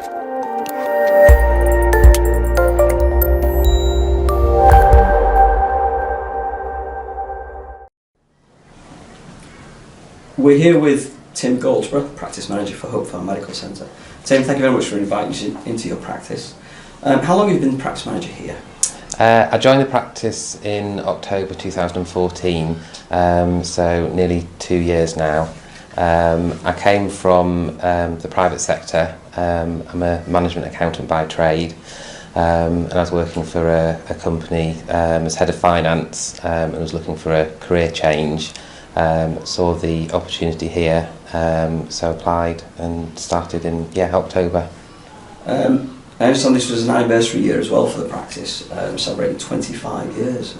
We're here with Tim Goldsbrough, Practice Manager for Hope Farm Medical Centre. Tim, thank you very much for inviting us into your practice. How long have you been Practice Manager here? I joined the practice in October 2014, so nearly 2 years now. I came from the private sector. I'm a management accountant by trade, and I was working for a company as head of finance and was looking for a career change. Saw the opportunity here, so applied and started in October. I understand this was an anniversary year as well for the practice, celebrating 25 years.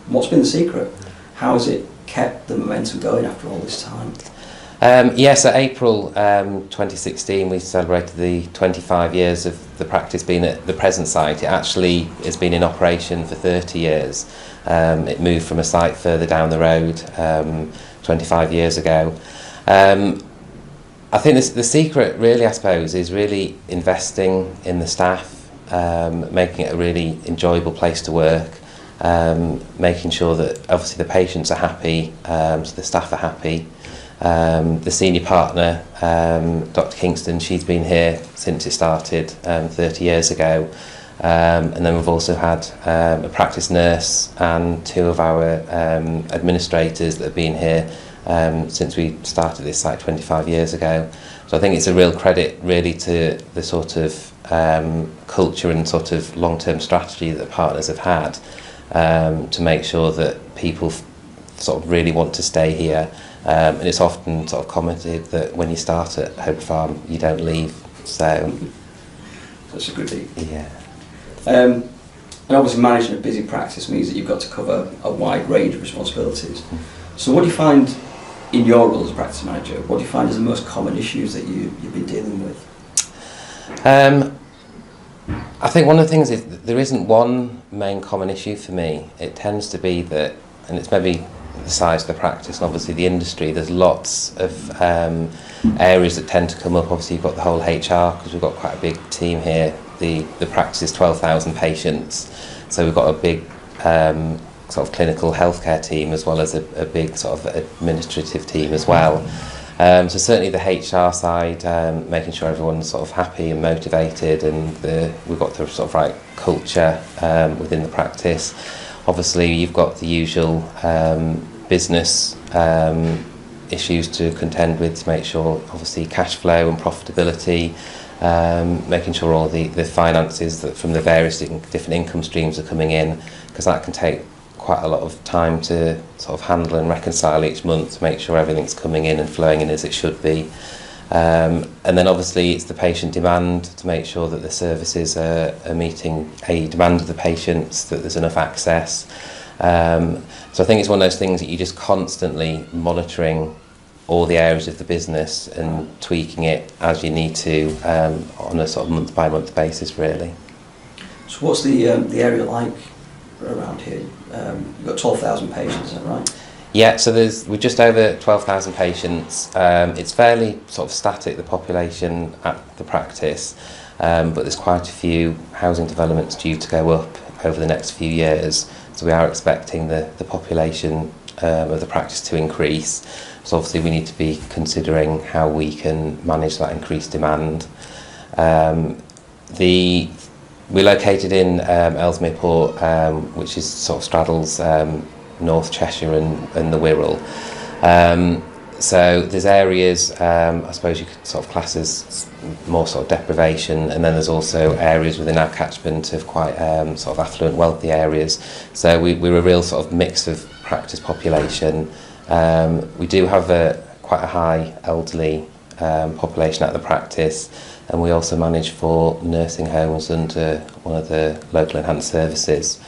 What's been the secret? How has it kept the momentum going after all this time? So April 2016 we celebrated the 25 years of the practice being at the present site. It actually has been in operation for 30 years. It moved from a site further down the road 25 years ago. I think the secret really, I suppose, is really investing in the staff, making it a really enjoyable place to work, making sure that obviously the patients are happy, so the staff are happy. The senior partner, Dr. Kingston, she's been here since it started 30 years ago. And then we've also had a practice nurse and 2 of our administrators that have been here since we started this site 25 years ago. So I think it's a real credit really to the sort of culture and sort of long-term strategy that the partners have had to make sure that people sort of really want to stay here. And it's often sort of commented that when you start at Hope Farm you don't leave. So that's a good deed. Yeah. And obviously managing a busy practice means that you've got to cover a wide range of responsibilities. So what do you find in your role as a practice manager, what do you find is the most common issues that you've been dealing with? I think one of the things is that there isn't one main common issue for me. It tends to be that, and it's maybe the size of the practice and obviously the industry, there's lots of areas that tend to come up. Obviously you've got the whole HR, because we've got quite a big team here. The practice is 12,000 patients, so we've got a big sort of clinical healthcare team as well as a big sort of administrative team as well. So certainly the HR side, making sure everyone's sort of happy and motivated, and we've got the sort of right culture within the practice. Obviously you've got the usual business issues to contend with to make sure obviously cash flow and profitability, making sure all the finances that from the various different income streams are coming in, because that can take quite a lot of time to sort of handle and reconcile each month to make sure everything's coming in and flowing in as it should be. And then obviously it's the patient demand to make sure that the services are meeting a demand of the patients, that there's enough access. So I think it's one of those things that you're just constantly monitoring all the areas of the business and tweaking it as you need to on a sort of month by month basis really. So what's the area like around here? You've got 12,000 patients, is that right? Yeah, so we're just over 12,000 patients. It's fairly sort of static, the population at the practice, but there's quite a few housing developments due to go up over the next few years. So we are expecting the population of the practice to increase. So obviously we need to be considering how we can manage that increased demand. We're located in Ellesmere Port, which is sort of straddles North Cheshire and the Wirral. So there's areas, I suppose you could sort of class as more sort of deprivation, and then there's also areas within our catchment of quite sort of affluent, wealthy areas. So we're a real sort of mix of practice population. We do have quite a high elderly population at the practice, and we also manage 4 nursing homes under one of the local enhanced services.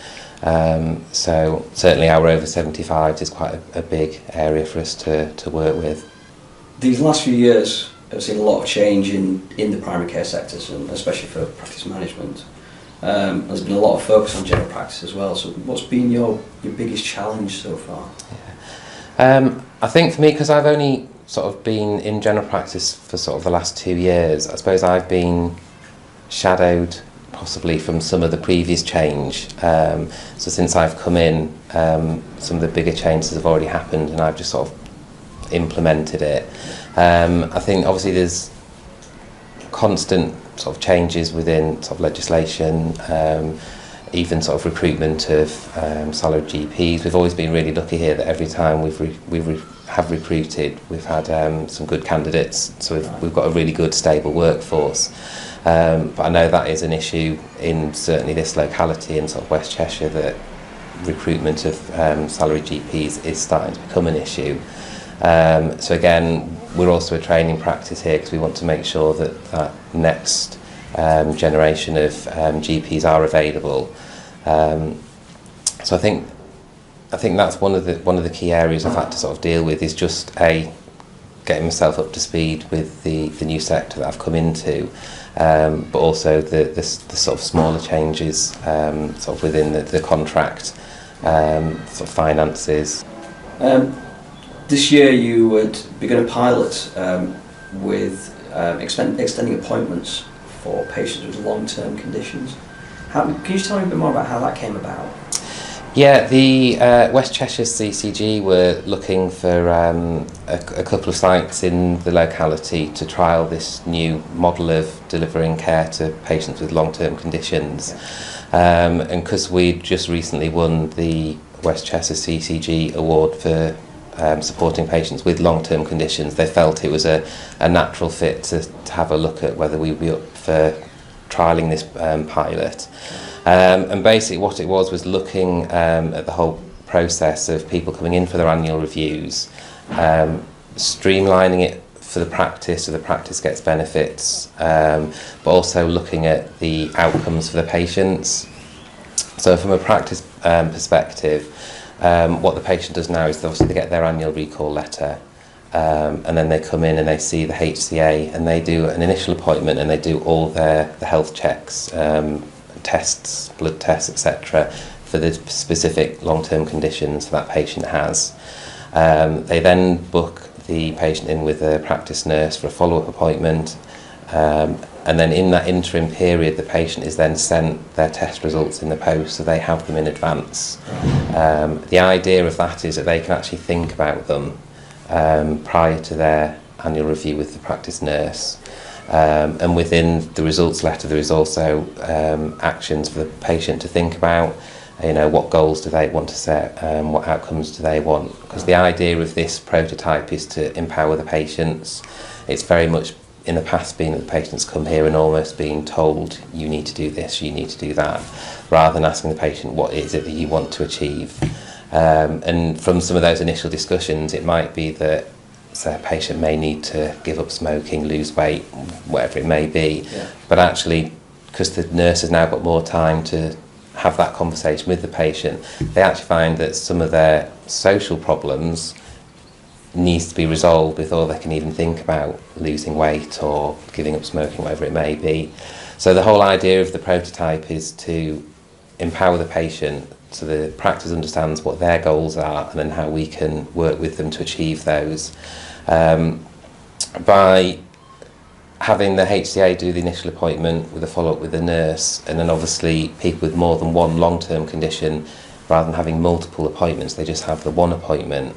So certainly our over 75s is quite a big area for us to work with. These last few years have seen a lot of change in the primary care sectors, and especially for practice management. There's been a lot of focus on general practice as well. So what's been your biggest challenge so far? I think for me, because I've only sort of been in general practice for sort of the last 2 years, I suppose I've been shadowed possibly from some of the previous change. So since I've come in, some of the bigger changes have already happened and I've just sort of implemented it. I think obviously there's constant sort of changes within sort of legislation, even sort of recruitment of salaried GPs. We've always been really lucky here that every time have recruited, we've had some good candidates, so we've got a really good stable workforce. But I know that is an issue in certainly this locality in sort of West Cheshire, that recruitment of salaried GPs is starting to become an issue. So again, we're also a training practice here because we want to make sure that that next generation of GPs are available. So I think that's one of the key areas I've had to sort of deal with, is just getting myself up to speed with the new sector that I've come into, but also the sort of smaller changes sort of within the contract, sort of finances. This year you would begin a pilot with extending appointments for patients with long-term conditions. Can you tell me a bit more about how that came about? Yeah, the West Cheshire CCG were looking for a couple of sites in the locality to trial this new model of delivering care to patients with long-term conditions. And because we'd just recently won the West Cheshire CCG award for supporting patients with long-term conditions, they felt it was a natural fit to have a look at whether we'd be up for trialling this pilot. And basically what it was looking at the whole process of people coming in for their annual reviews, streamlining it for the practice so the practice gets benefits, but also looking at the outcomes for the patients. So from a practice perspective, what the patient does now is obviously they get their annual recall letter, and then they come in and they see the HCA and they do an initial appointment and they do all the health checks, tests, blood tests, etc., for the specific long-term conditions that patient has. They then book the patient in with a practice nurse for a follow-up appointment, and then in that interim period the patient is then sent their test results in the post, so they have them in advance. The idea of that is that they can actually think about them prior to their annual review with the practice nurse. And within the results letter there is also actions for the patient to think about. What goals do they want to set, what outcomes do they want, because the idea of this prototype is to empower the patients. It's very much in the past been that the patients come here and almost being told, you need to do this, you need to do that, rather than asking the patient what is it that you want to achieve. And from some of those initial discussions, it might be that a patient may need to give up smoking, lose weight, whatever it may be. But actually, because the nurse has now got more time to have that conversation with the patient, they actually find that some of their social problems needs to be resolved before they can even think about losing weight or giving up smoking, whatever it may be. So the whole idea of the prototype is to empower the patient so the practice understands what their goals are and then how we can work with them to achieve those. By having the HCA do the initial appointment with a follow-up with the nurse, and then obviously people with more than one long-term condition, rather than having multiple appointments, they just have the one appointment.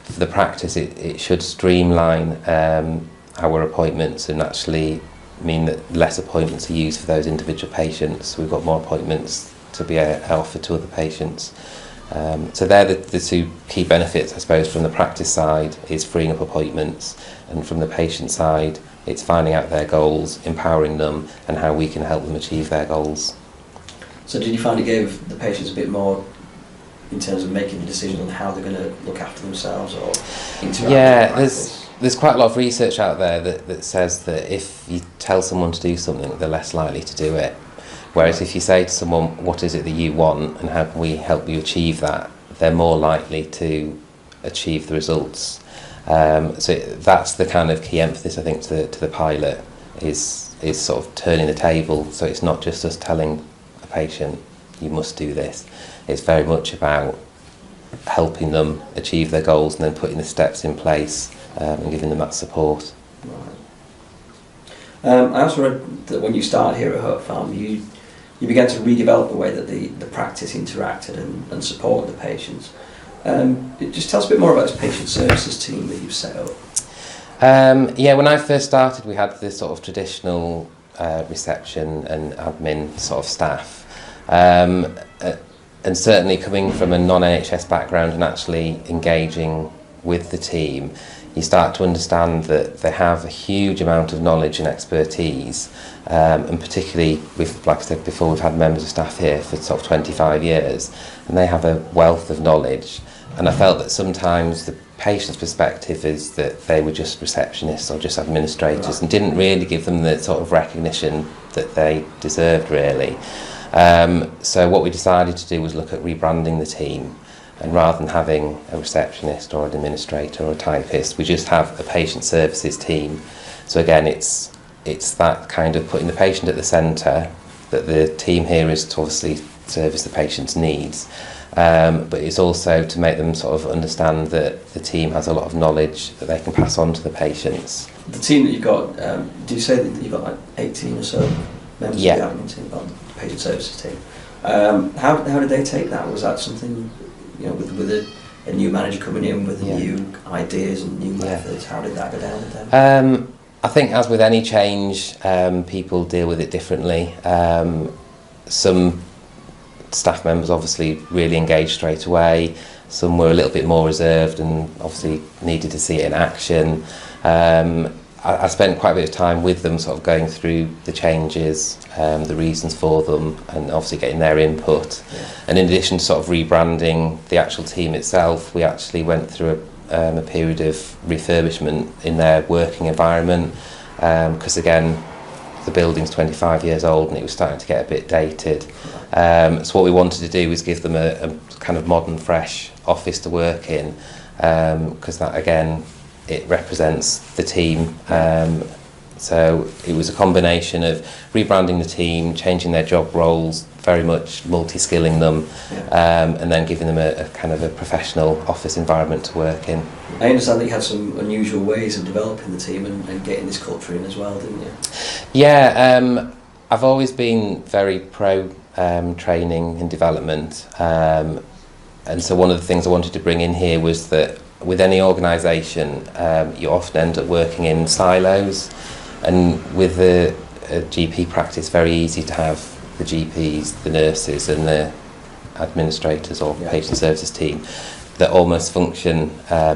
For the practice, it should streamline our appointments and actually mean that less appointments are used for those individual patients. We've got more appointments to be offered to other patients. So they're the two key benefits, I suppose, from the practice side is freeing up appointments, and from the patient side it's finding out their goals, empowering them, and how we can help them achieve their goals. So did you find it gave the patients a bit more in terms of making the decision on how they're going to look after themselves or interact with practice? There's quite a lot of research out there that says that if you tell someone to do something, they're less likely to do it. Whereas if you say to someone, what is it that you want and how can we help you achieve that, they're more likely to achieve the results. So that's the kind of key emphasis, I think, to the pilot is sort of turning the table. So it's not just us telling a patient, you must do this. It's very much about helping them achieve their goals and then putting the steps in place and giving them that support. Right. I also read that when you started here at Hope Farm, you began to redevelop the way that the practice interacted and supported the patients. Just tell us a bit more about this patient services team that you've set up. Yeah, when I first started, we had this sort of traditional reception and admin sort of staff. And certainly coming from a non-NHS background and actually engaging with the team, you start to understand that they have a huge amount of knowledge and expertise, and particularly with, like I said before, we've had members of staff here for sort of 25 years, and they have a wealth of knowledge. And I felt that sometimes the patient's perspective is that they were just receptionists or just administrators and didn't really give them the sort of recognition that they deserved, really. So what we decided to do was look at rebranding the team, and rather than having a receptionist or an administrator or a typist, we just have a patient services team. So again, it's that kind of putting the patient at the centre, that the team here is to obviously service the patient's needs, but it's also to make them sort of understand that the team has a lot of knowledge that they can pass on to the patients. The team that you've got, do you say that you've got like 18 or so members Yeah. of the admin team, the patient services team? How did they take that? Was that something, with a new manager coming in with new ideas and new methods? How did that go down with them? I think as with any change, people deal with it differently. Some staff members obviously really engaged straight away. Some were a little bit more reserved and obviously needed to see it in action. I spent quite a bit of time with them, sort of going through the changes, the reasons for them, and obviously getting their input. Yeah. And in addition to sort of rebranding the actual team itself, we actually went through a period of refurbishment in their working environment, because again, the building's 25 years old and it was starting to get a bit dated. So what we wanted to do was give them a kind of modern, fresh office to work in, because that again, it represents the team. So it was a combination of rebranding the team, changing their job roles, very much multi-skilling them, and then giving them a kind of a professional office environment to work in. I understand that you had some unusual ways of developing the team and getting this culture in as well, didn't you? Yeah, I've always been very pro training and development, and so one of the things I wanted to bring in here was that with any organisation, you often end up working in silos, and with a GP practice, very easy to have the GPs, the nurses and the administrators or patient services team that almost function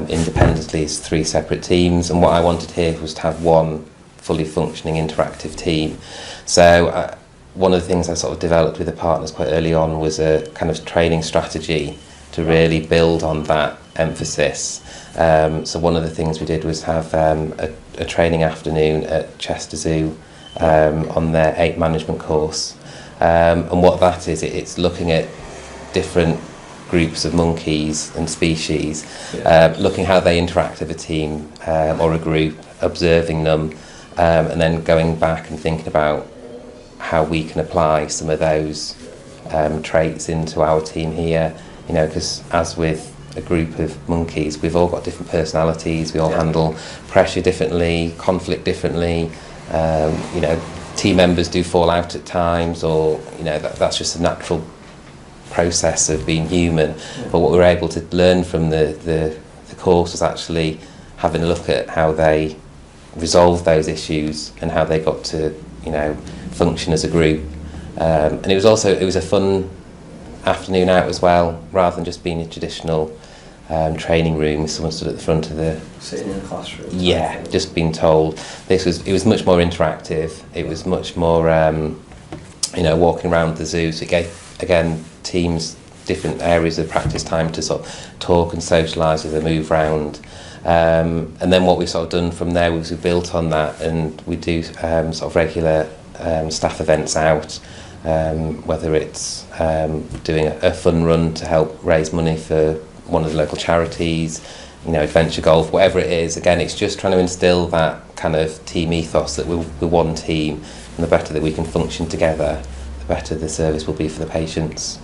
independently as three separate teams, and what I wanted here was to have one fully functioning interactive team. So one of the things I sort of developed with the partners quite early on was a kind of training strategy to really build on that emphasis. So one of the things we did was have a training afternoon at Chester Zoo on their ape management course, and what that is, it's looking at different groups of monkeys and species, looking how they interact with a team or a group, observing them, and then going back and thinking about how we can apply some of those traits into our team here. Because as with a group of monkeys, we've all got different personalities, we all handle pressure differently, conflict differently, team members do fall out at times, or that's just a natural process of being human. But what we were able to learn from the course was actually having a look at how they resolved those issues and how they got to function as a group, and it was a fun afternoon out as well, rather than just being a traditional training room. Someone stood at the front of the sitting in a classroom. Yeah, just being told. It was much more interactive. It was much more walking around the zoo. So it gave again teams different areas of practice time to sort of talk and socialise as they move around. And then what we've sort of done from there was we built on that, and we do sort of regular staff events out. Whether it's doing a fun run to help raise money for one of the local charities, adventure golf, whatever it is. Again, it's just trying to instill that kind of team ethos that we're one team, and the better that we can function together, the better the service will be for the patients.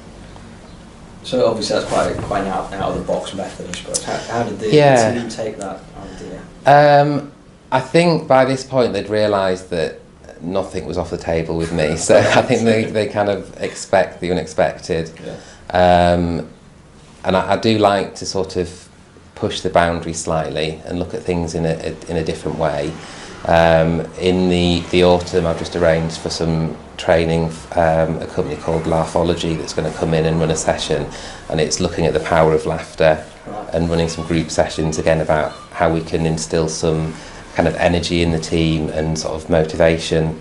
So obviously that's quite an out of the box method, I suppose. How did the team take that idea? I think by this point they'd realised that nothing was off the table with me. So I think they kind of expect the unexpected. And I do like to sort of push the boundary slightly and look at things in a different way. In the autumn, I've just arranged for some training, a company called Laughology that's going to come in and run a session, and it's looking at the power of laughter and running some group sessions again about how we can instill some kind of energy in the team and sort of motivation.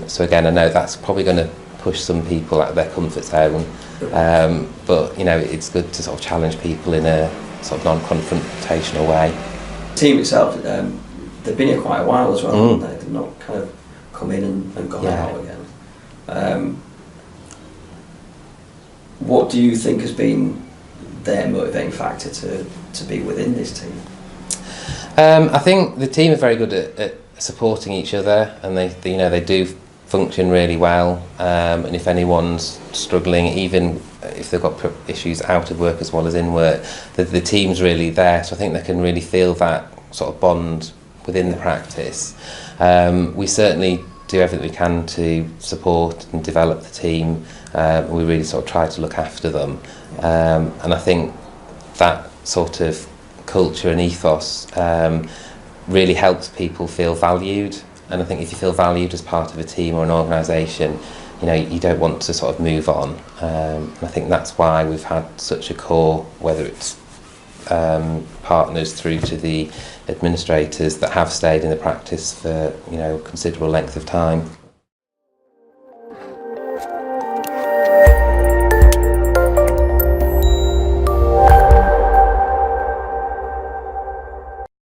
So again, I know that's probably going to push some people out of their comfort zone, but you know, it's good to sort of challenge people in a sort of non-confrontational way. The team itself, they've been here quite a while as well, haven't they? They've not kind of come in and gone out again. What do you think has been their motivating factor to be within this team? I think the team are very good at supporting each other, and they do function really well. And if anyone's struggling, even if they've got issues out of work as well as in work, the team's really there. So I think they can really feel that sort of bond within the practice. We certainly do everything we can to support and develop the team. We really sort of try to look after them. And I think that sort of culture and ethos really helps people feel valued. And I think if you feel valued as part of a team or an organisation, you know, you don't want to sort of move on. And I think that's why we've had such a core, whether it's partners through to the administrators that have stayed in the practice for, you know, considerable length of time.